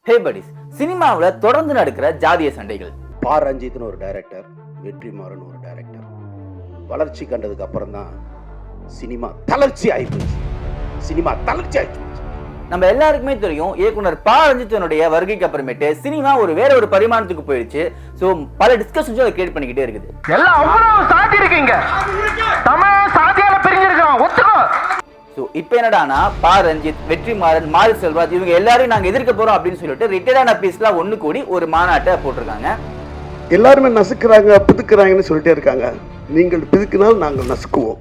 ஹே buddies, சினிமாவுல தொடர்ந்து நடக்கிற ஜாதிய சண்டைகள். பா ரஞ்சித்னு ஒரு டைரக்டர், வெற்றிமாறன் ஒரு டைரக்டர் வளர்ச்சி கண்டதுக்கு அப்புறம் தான் சினிமா தளர்ச்சி ஆயிடுச்சு. நம்ம எல்லாருக்குமே தெரியும், இயக்குனர் பா ரஞ்சித்தினுடைய வருகைக்கு அப்புறமேட்டு சினிமா வேற ஒரு பரிமாணத்துக்கு போயிடுச்சு. சோ பல டிஸ்கஷன்ஸ் அதை கிரியேட் பண்ணிக்கிட்டே இருக்குது. எல்லாம் அவ்வளவு சாதி இருக்கீங்க, தமிழ் சாதியால பிரிஞ்சிருக்கோம், ஒத்துக்கோ. சோ இப்போ என்னடானா, பா ரஞ்சித், வெற்றிமாறன், மாரி செல்வராஜ் இவங்க எல்லாரையும் நாங்க எதிர்க்க போறோம் அப்படின்னு சொல்லிட்டு ரிட்டையர்டான பீஸ்லாம் ஒண்ணு கூடி ஒரு மாநாட்டை போட்டிருக்காங்க. எல்லாருமே நசுக்குறாங்க, பிதுக்குறாங்கன்னு சொல்லிட்டே இருக்காங்க. நீங்கள் பிதுக்கினால் நாங்கள் நசுக்குவோம்.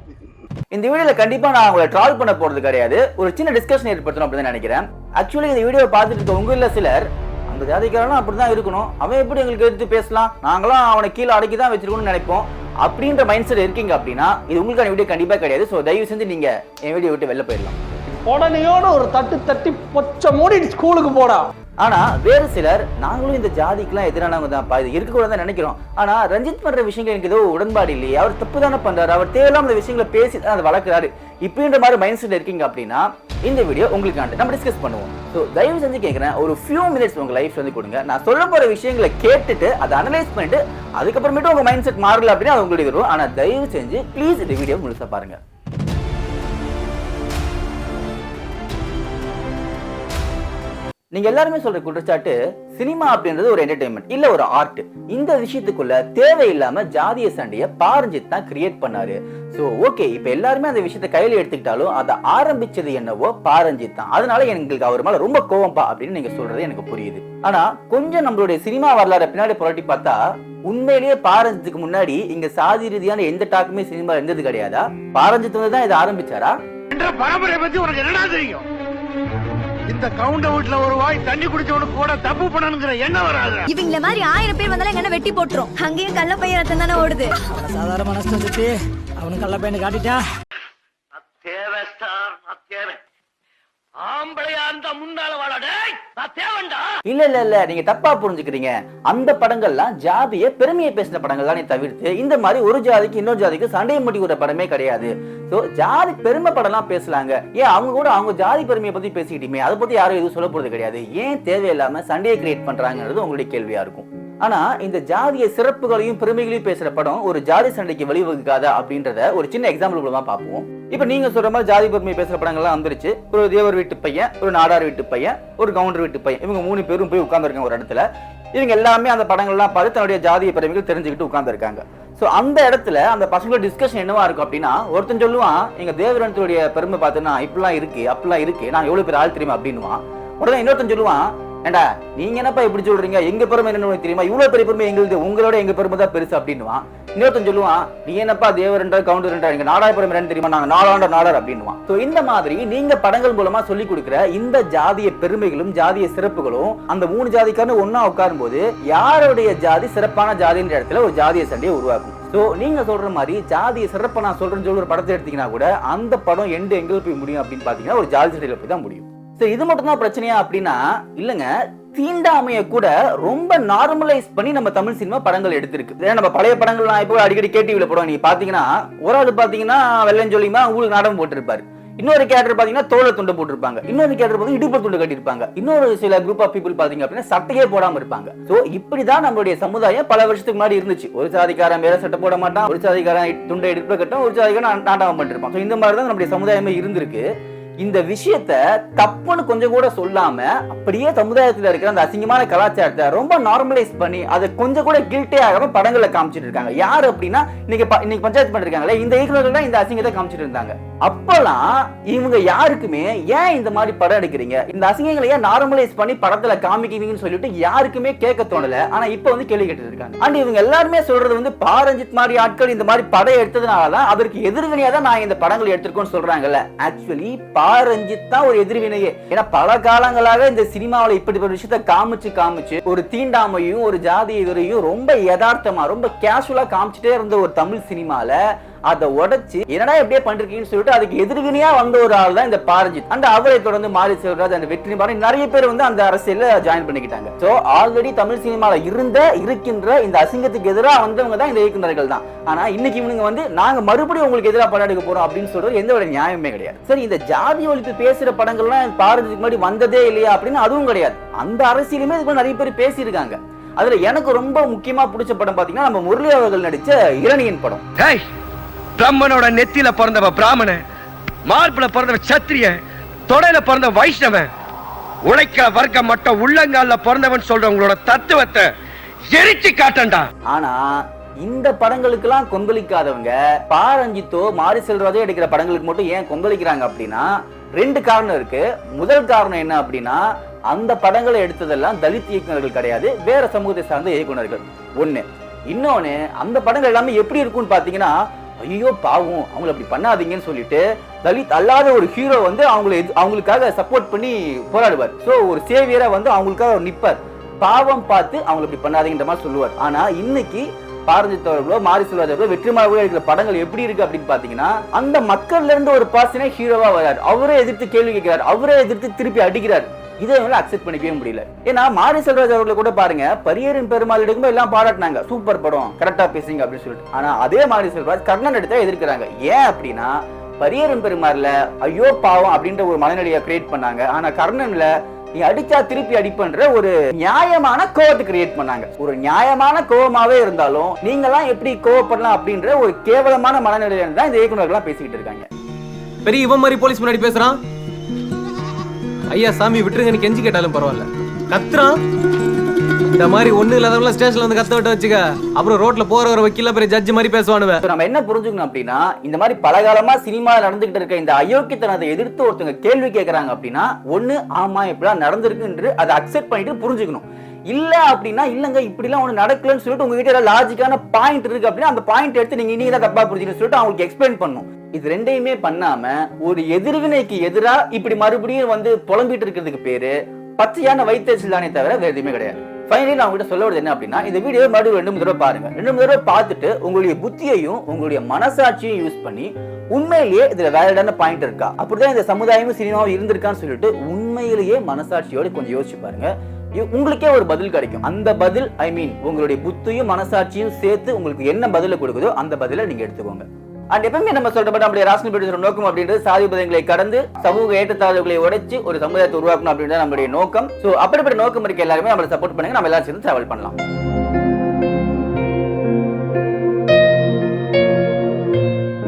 இந்த வீடியோல கண்டிப்பா நான் உங்களை ட்ரால் பண்ண போறது கிடையாது, ஒரு சின்ன டிஸ்கஷன் ஏற்படுத்தணும் அப்படின்னு நினைக்கிறேன். ஆக்சுவலி இந்த வீடியோ பார்த்துட்டு இருக்க உங்கள சிலர், அந்த ஜாதிக்காரனும் அப்படிதான் இருக்கணும், அவன் எப்படி எங்களுக்கு எடுத்து பேசலாம், நாங்களாம் அவனை கீழே அடக்கி தான் வச்சிருக்கணும்னு நினைப்போம் அப்படின்ற மைண்ட் செட் இருக்கீங்க அப்படின்னா இது உங்களுக்கான வீடியோ கண்டிப்பா கிடையாது. ஸோ தயவு செஞ்சு நீங்க என் வீடியோ விட்டு வெளில போயிடலாம். உடனேயோட ஒரு தட்டி பொச்ச மூடி ஸ்கூலுக்கு போடா. ஆனா வேறு சிலர், நாங்களும் இந்த ஜாதிக்கெல்லாம் எதிரானவங்க தான், இது இருக்கக்கூடாது நினைக்கிறோம், ஆனா ரஞ்சித் பண்ற விஷயங்கள் எனக்கு ஏதோ உடன்பாடு இல்லையே, அவர் தப்பு தானே பண்றாரு, அவர் தேவையில்லாம இந்த விஷயங்களை பேசி தான் அதை வளர்க்கிறாரு, இப்படின்ற மாதிரி மைண்ட் செட் இருக்கீங்க அப்படின்னா இந்த வீடியோ உங்களுக்கு நம்ம டிஸ்கஸ் பண்ணுவோம். ஸோ தயவு செஞ்சு கேட்கிறேன், ஒரு ஃபியூ மினிட்ஸ் உங்க லைஃப் வந்து கொடுங்க. நான் சொல்ல போற விஷயங்களை கேட்டுட்டு அதை அனலைஸ் பண்ணிட்டு அதுக்கப்புறமேட்டு உங்க மைண்ட் செட் மாறல அப்படின்னா அது உங்களுக்கு வரும். ஆனா தயவு செஞ்சு ப்ளீஸ் இந்த வீடியோ முழுசா பாருங்க. நீங்க எல்லாருமே சொல்ற குற்றச்சாட்டு, சினிமா அப்படின்றது ஒரு என்டர்டைன்மெண்ட் இல்ல ஒரு ஆர்ட். இந்த விஷயத்துக்குள்ள தேவையில்லாம ஜாதிய சண்டைய பா ரஞ்சித் தான் கிரியேட் பண்ணாரு. சோ ஓகே, இப்ப எல்லாருமே அந்த விஷயத்தை கையில எடுத்துக்கிட்டாலும் அதை ஆரம்பிச்சது என்னவோ பா ரஞ்சித் தான். அதனால எங்களுக்கு அவர் மேல ரொம்ப கோவம்பா அப்படின்னு நீங்க சொல்றது எனக்கு புரியுது. ஆனா கொஞ்சம் நம்மளுடைய சினிமா வரலாறு பின்னாடி புரட்டி பார்த்தா, உண்மையிலேயே பா ரஞ்சித்துக்கு முன்னாடி இங்க சாதி ரீதியான எந்த டாக்குமே சினிமா இருந்தது கிடையாதா? பா ரஞ்சித் வந்து தான் இதை ஆரம்பிச்சாரா? பரம்பரை பத்தி உனக்கு என்னடா தெரியும்? இந்த கவுண்ட வீட்டுல ஒரு வாய் தண்ணி குடிச்சவனுக்கு கூட தப்பு பண்ணணுங்கிற எண்ணம் வராது. இவங்கள மாதிரி 1000 பேர் வந்தாலும் என்ன வெட்டி போட்டுரும். அங்கேயும் கள்ள பையன் ரத்தம் தானே ஓடுது. சாதாரண மனசு வந்துட்டு அவனுக்கு கள்ள பையனை காட்டிட்டா தேவை ஸ்டார், தேவை ஆம்பளையா இருந்தா முன்னால வாழடே, தேவண்டா. இல்ல நீங்க தப்பா புரிஞ்சுக்கிறீங்க. அந்த படங்கள்லாம் ஜாதிய பெருமையை பேசின படங்கள் தானே தவிர்த்து இந்த மாதிரி ஒரு ஜாதிக்கு இன்னொரு ஜாதிக்கு சண்டையை முட்டி ஒரு படமே கிடையாது. சோ ஜாதி பெருமை படம்லாம் பேசலாங்க. ஏன் அவங்க கூட அவங்க ஜாதி பெருமையை பத்தி பேசிக்கிட்டீங்க, அதை பத்தி யாரும் எதுவும் சொல்ல போறது கிடையாது. ஏன் தேவையில்லாம சண்டையை கிரியேட் பண்றாங்கிறது உங்களுடைய கேள்வியா இருக்கும். ஆனா இந்த ஜாதிய சிறப்புகளையும் பெருமைகளையும் பேசுற படம் ஒரு ஜாதி சண்டைக்கு வழிவகுக்காதா அப்படின்றத ஒரு சின்ன எக்ஸாம்பிள் மூலமா பார்ப்போம். இப்ப நீங்க சொல்ற மாதிரி ஜாதி பெருமை பேசுற படங்கள்லாம் வந்துருச்சு. ஒரு தேவர் வீட்டு பையன், ஒரு நாடார் வீட்டு பையன், ஒரு கவுண்டர் வீட்டு பையன், இவங்க 3 பேரும் போய் உட்கார்ந்துருக்காங்க ஒரு இடத்துல. இவங்க எல்லாமே அந்த படங்கள்லாம் பார்த்து தன்னுடைய ஜாதிய பெருமைகள் தெரிஞ்சுக்கிட்டு உட்கார்ந்துருக்காங்க. சோ அந்த இடத்துல அந்த பசங்களோட டிஸ்கஷன் என்னவா இருக்கும் அப்படின்னா, ஒருத்தன் சொல்லுவான், எங்க தேவரனுடைய பெருமை பார்த்தோன்னா இப்படிலாம் இருக்கு, அப்படிலாம் இருக்கு, நான் எவ்வளவு பேர் ஆள் தெரியுமா அப்படின்னுவான். உடனே இன்னொருத்தன் சொல்லுவான், ஏண்டா நீங்க என்னப்பா இப்படி சொல்றீங்க, எங்க பெருமை என்னன்னு தெரியுமா, இவ்வளவு பெரிய பெருமை எங்களுக்கு, உங்களோட எங்க பெருமை தான் பெருசு அப்படின்னுவான். இன்னொருத்தன் சொல்லுவான், நீ என்னப்பா தேவரண்டா கவுண்டர்ன்றா, எங்க நாடாய பெருமை என்னன்னு தெரியுமா, நாங்க நாடார் அப்படின்னுவான். சோ இந்த மாதிரி நீங்க படங்கள் மூலமா சொல்லி கொடுக்கிற இந்த ஜாதிய பெருமைகளும் ஜாதிய சிறப்புகளும் அந்த 3 ஜாதிக்காரன்னு ஒன்னா உட்காரும் போது யாருடைய ஜாதி சிறப்பான ஜாதின்ற இடத்துல ஒரு ஜாதிய சண்டையை உருவாக்கும். சோ நீங்க சொல்ற மாதிரி ஜாதிய சிறப்பை நான் சொல்றேன்னு சொல்லி ஒரு படத்தை எடுத்தீங்கன்னா கூட அந்த படம் எங்க போய் முடியும் அப்படின்னு பாத்தீங்கன்னா ஒரு ஜாதி சண்டையில போய் தான் முடியும். சரி, இது மட்டும் தான் பிரச்சனையா அப்படின்னா இல்லங்க, தீண்டாமைய கூட ரொம்ப நார்மலைஸ் பண்ணி நம்ம தமிழ் சினிமா படங்கள் எடுத்திருக்கு. நம்ம பழைய படங்கள்லாம் இப்போ அடிக்கடி கேடிவில போடுவோம். நீங்க பாத்தீங்கன்னா ஒரு ஆள் பாத்தீங்கன்னா வெள்ளஞ்சொல்லிமா உங்களுக்கு நாடகம் போட்டிருப்பாரு, இன்னொரு கேரக்டர் பாத்தீங்கன்னா தோள துண்டை போட்டிருப்பாங்க, இன்னொரு கேரக்டர் பாத்தீங்கன்னா இடுப்பு துண்டு கட்டிருப்பாங்க, இன்னொரு சில குரூப் ஆஃப் பீப்புள் பாத்தீங்க அப்படின்னா சட்டையே போடாம இருப்பாங்க. சோ இப்படிதான் நம்மளுடைய சமுதாயம் பல வருஷத்துக்கு முன்னாடி இருந்துச்சு. ஒரு சாதிக்காரன் வேற சட்டை போட மாட்டான், ஒரு சாதிக்காரன் துண்டை இடுப்பு கட்டும், ஒரு சாதிக்காரன் நாடகம் பண்ணிருப்பான். இந்த மாதிரிதான் நம்மளுடைய சமுதாயமே இருந்திருக்கு. இந்த விஷயத்த தப்புன்னு கொஞ்சம் கூட சொல்லாம அப்படியே சமுதாயத்துல இருக்கிற அந்த அசிங்கமான கலாச்சாரத்தை ரொம்ப நார்மலைஸ் பண்ணி அதை கொஞ்சம் கூட கில்ட்டே ஆகாம படங்கள்ல காமிச்சிட்டு இருக்காங்க. யாரு அப்படின்னா இன்னைக்கு பஞ்சாயத்து பண்ணிருக்காங்களே இந்த இயக்குநர்கள் தான் இந்த அசிங்கத்தை காமிச்சிட்டு இருந்தாங்க. அப்பெல்லாம் இவங்க யாருக்குமே ஏன் இந்த மாதிரி படம் எடுக்கிறீங்க, இந்த அசிங்கங்களை ஏன் நார்மலைஸ் பண்ணி படத்துல காமிக்கிறீங்கன்னு சொல்லிட்டு யாருக்குமே கேட்க தோணல. ஆனா இப்ப வந்து கேள்வி கேட்டு இருக்காங்க. அண்ட் இவங்க எல்லாருமே சொல்றது வந்து பா ரஞ்சித் மாதிரி ஆட்கள் இந்த மாதிரி படம் எடுத்ததுனாலதான் அதற்கு எதிர்வினையா தான் நான் இந்த படங்கள் எடுத்திருக்கோம்னு சொல்றாங்கல்ல. ஆக்சுவலி பா ரஞ்சித் தான் ஒரு எதிர்வினையே. ஏன்னா பல காலங்களாக இந்த சினிமாவில் இப்படிப்பட்ட விஷயத்த காமிச்சு ஒரு தீண்டாமையும் ஒரு ஜாதி எதிரையும் ரொம்ப யதார்த்தமா ரொம்ப கேஷுவலா காமிச்சிட்டே இருந்த ஒரு தமிழ் சினிமால அதை உடைச்சு என்னடா எப்படியே பண்றீங்கன்னு சொல்லிட்டு அதுக்கு எதிர்வினையா வந்த ஒரு ஆள் தான் இந்த பாரஞ்சித். அந்த அவரை தொடர்ந்து மாரி செல்வராஜ், அந்த வெற்றிமாறன், நிறைய பேர் வந்து அந்த அரசியல்ல ஜாயின் பண்ணிக்கிட்டாங்க. சோ ஆல்ரெடி தமிழ் சினிமால இருக்கின்ற இந்த அசிங்கத்துக்கு எதிராக வந்தவங்க தான் இந்த இயக்குநர்கள் தான். ஆனா இன்னைக்கு இவங்க வந்து நாங்க மறுபடியும் உங்களுக்கு எதிராக படம் எடுக்க போறோம் அப்படின்னு சொல்றது எந்த ஒரு நியாயமே கிடையாது. சரி, இந்த ஜாதி ஒழிப்பு பேசுற படங்கள்லாம் பாரஞ்சித்துக்கு முன்னாடி வந்ததே இல்லையா அப்படின்னு அதுவும் கிடையாது. அந்த அரசியலுமே இதுக்கு நிறைய பேர் பேசியிருக்காங்க. அதுல எனக்கு ரொம்ப முக்கியமா பிடிச்ச படம் பாத்தீங்கன்னா நம்ம முரளி அவர்கள் நடிச்ச இரணியன் படம். பிரம்மனோட நெத்தியில பிறந்தவ பிராமணன், மார்புல பிறந்தவ சத்திரிய, தொடையில பிறந்த வைஷ்ணவன், உழைக்கிற வர்க்கம் மட்டும் உள்ளங்கால பிறந்தவன் சொல்ற உங்களோட தத்துவத்தை எரிச்சு காட்டண்டா. ஆனா இந்த படங்களுக்கெல்லாம் கொந்தளிக்காதவங்க பாரஞ்சித்தோ மாரி செல்வராஜோ எடுக்கிற படங்களுக்கு மட்டும் ஏன் கொந்தளிக்கிறாங்க அப்படின்னா 2 காரணம் இருக்கு. முதல் காரணம் என்ன அப்படின்னா, அந்த படங்களை எடுத்ததெல்லாம் தலித் இயக்குநர்கள் கிடையாது, வேற சமூகத்தை சார்ந்த இயக்குநர்கள். ஒண்ணு. இன்னொன்னு, அந்த படங்கள் எல்லாமே எப்படி இருக்கும்னு பாத்தீங்கன்னா, ஐயோ பாவம் அவங்களை அப்படி பண்ணாதீங்கன்னு சொல்லிட்டு தலித் அல்லாத ஒரு ஹீரோ வந்து அவங்களுக்காக சப்போர்ட் பண்ணி போராடுவார். சோ ஒரு சேவியரா வந்து அவங்களுக்காக நிப்பார். பாவம் பார்த்து அவங்களை அப்படி பண்ணாதீங்கன்ற மாதிரி சொல்லுவார். ஆனா இன்னைக்கு பாரஞ்சித் அவர்களோ மாரி செல்வராஜ் அவர்களோ வெற்றிமாறன் இருக்கிற படங்கள் எப்படி இருக்கு அப்படின்னு பாத்தீங்கன்னா, அந்த மக்கள்ல இருந்து ஒரு பர்சனே ஹீரோவா வராரு, அவரே எதிர்த்து கேள்வி கேட்கிறார், அவரே எதிர்த்து திருப்பி அடிக்கிறார். இதை அக்செப்ட் பண்ணிக்கவே முடியல. ஏன்னா மாரி செல்வராஜ் அவர்களை கூட பாருங்க, பரியேறும் பெருமாள் எடுக்கும்போது எல்லாம் பாராட்டினாங்க, சூப்பர் படம், கரெக்டா பேசுங்க அப்படின்னு சொல்லிட்டு. ஆனா அதே மாரி செல்வராஜ் கர்ணன் எடுத்தா எதிர்க்கிறாங்க. ஏன் அப்படின்னா, பரியேறும் பெருமாள்ல ஐயோ பாவம் அப்படின்ற ஒரு மனநிலையை கிரியேட் பண்ணாங்க. ஆனா கர்ணன்ல நீ அடிச்சா திருப்பி அடிப்பன்ற ஒரு நியாயமான கோவத்தை கிரியேட் பண்ணாங்க. ஒரு நியாயமான கோவமாவே இருந்தாலும் நீங்கெல்லாம் எப்படி கோவப்படலாம் அப்படின்ற ஒரு கேவலமான மனநிலையில தான் இந்த இயக்குநர்கள்லாம் பேசிக்கிட்டு இருக்காங்க. பெரிய இவன் மாதிரி போலீஸ் முன்னாடி பேசுறான். ஐயா சாமி விட்டுருங்கன்னு கெஞ்சி கேட்டாலும் பரவாயில்ல, கத்துறான். இந்த மாதிரி ஒண்ணு இல்லாதவங்கள ஸ்டேஷன்ல வந்து கத்த விட்டு வச்சுக்க, அப்புறம் ரோட்ல போற ஒரு வக்கீல பெரிய ஜட்ஜ் மாதிரி பேசுவானுவ. நம்ம என்ன புரிஞ்சுக்கணும் அப்படின்னா, இந்த மாதிரி பலகாலமா சினிமா நடந்துகிட்டு இருக்க இந்த அயோக்கியத்தனத்தை எதிர்த்து ஒருத்தங்க கேள்வி கேட்கறாங்க அப்படின்னா, ஒண்ணு ஆமா இப்படிலாம் நடந்திருக்குன்னு அதை அக்செப்ட் பண்ணிட்டு புரிஞ்சுக்கணும். இல்ல அப்படின்னா இல்லங்க இப்படிலாம் ஒண்ணு நடக்கலன்னு சொல்லிட்டு உங்ககிட்ட லாஜிக்கான பாயிண்ட் இருக்கு அப்படின்னா அந்த பாயிண்ட் எடுத்து நீங்க தான் தப்பா புரிஞ்சுக்கணும் சொல்லிட்டு அவங்களுக்கு எக்ஸ்பிளைன் பண்ணணும். இது ரெண்டையுமே பண்ணாம ஒரு எதிர்வினைக்கு எதிரா இப்படி மறுபடியும் வந்து புலம்பிட்டு இருக்கிறதுக்கு பேரு பச்சையான வைத்தறிச்சல் தானே தவிர வேற எதுவுமே கிடையாது. ஃபைனலி நான் உங்ககிட்ட சொல்ல வருது என்ன அப்படின்னா, இந்த வீடியோ மறுபடியும் 2 தடவை பாருங்க. 2 தடவை பார்த்துட்டு உங்களுடைய புத்தியையும் உங்களுடைய மனசாட்சியும் யூஸ் பண்ணி உண்மையிலேயே இதுல வேலிடான பாயிண்ட் இருக்கா, அப்படிதான் இந்த சமுதாயமும் சினிமாவும் இருந்திருக்கான்னு சொல்லிட்டு உண்மையிலேயே மனசாட்சியோட கொஞ்சம் யோசிச்சு பாருங்க. உங்களுக்கே ஒரு பதில் கிடைக்கும். அந்த பதில் உங்களுடைய புத்தியும் மனசாட்சியும் சேர்த்து உங்களுக்கு என்ன பதில கொடுக்குதோ அந்த பதில நீங்க எடுத்துக்கோங்க. அண்ட் எப்பவுமே நம்ம சொல்றப்ப நம்மளுடைய ராஷ்டிரிய பேசுற நோக்கம் அப்படின்றது சாதிபதங்களை கடந்து சமூக ஏற்றத்தாழ்வுகளை உடைச்சு ஒரு சமுதாயத்தை உருவாக்கணும் அப்படின்றது நம்மளுடைய நோக்கம். சோ அப்படிப்பட்ட நோக்கம் இருக்க எல்லாருமே நம்மளை சப்போர்ட் பண்ணுங்க, நம்ம எல்லாரும் சேர்ந்து டிராவல் பண்ணலாம்.